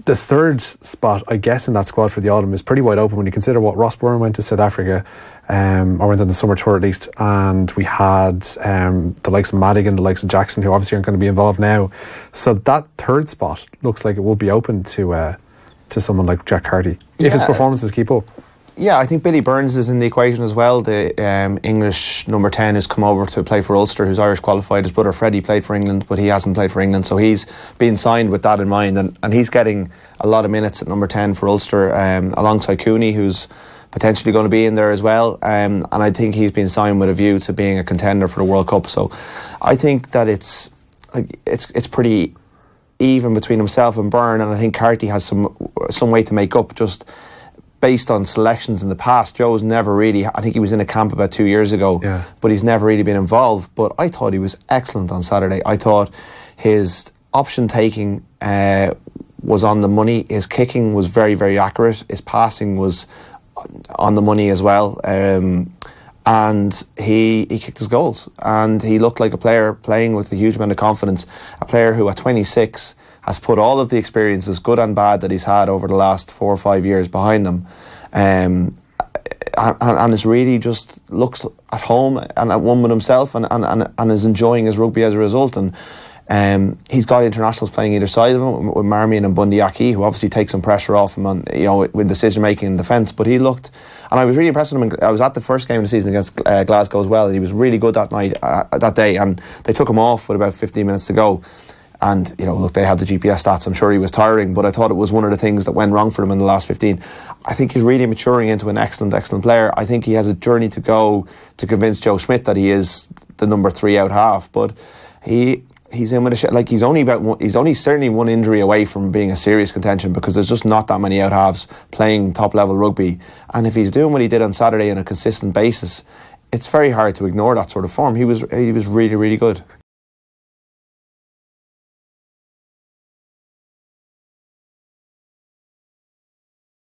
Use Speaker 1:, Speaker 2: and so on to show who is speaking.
Speaker 1: the third spot, I guess, in that squad for the autumn is pretty wide open when you consider what Ross Byrne went to South Africa, or went on the summer tour at least, and we had the likes of Madigan, the likes of Jackson, who obviously aren't going to be involved now. So that third spot looks like it will be open to someone like Jack Carty, if his performances keep up.
Speaker 2: Yeah, I think Billy Burns is in the equation as well, the English number 10 who's come over to play for Ulster, who's Irish qualified. His brother Freddie played for England, but he hasn't played for England, so he's been signed with that in mind, and he's getting a lot of minutes at number 10 for Ulster, alongside Cooney, who's potentially going to be in there as well, and I think he's been signed with a view to being a contender for the World Cup. So I think that it's pretty even between himself and Byrne, and I think Carty has some way to make up, just based on selections in the past. Joe's never really, I think he was in a camp about 2 years ago, but he's never really been involved. But I thought he was excellent on Saturday. I thought his option taking was on the money. His kicking was very, very accurate. His passing was on the money as well. And he kicked his goals, and he looked like a player playing with a huge amount of confidence, a player who at 26 has put all of the experiences, good and bad, that he's had over the last 4 or 5 years behind him, and is really just looks at home and at one with himself, and is enjoying his rugby as a result. And he's got internationals playing either side of him, with Marmion and Bundy Aki, who obviously takes some pressure off him on, with decision making in defence. But he looked, and I was really impressed with him. I was at the first game of the season against Glasgow as well, and he was really good that night, that day. And they took him off with about 15 minutes to go. And, look, they had the GPS stats. I'm sure he was tiring, but I thought it was one of the things that went wrong for him in the last 15. I think he's really maturing into an excellent, excellent player. I think he has a journey to go to convince Joe Schmidt that he is the number 3 out half. But he's in with he's only certainly one injury away from being a serious contention, because there's just not that many out halves playing top level rugby. And if he's doing what he did on Saturday on a consistent basis, it's very hard to ignore that sort of form. He was really, really good.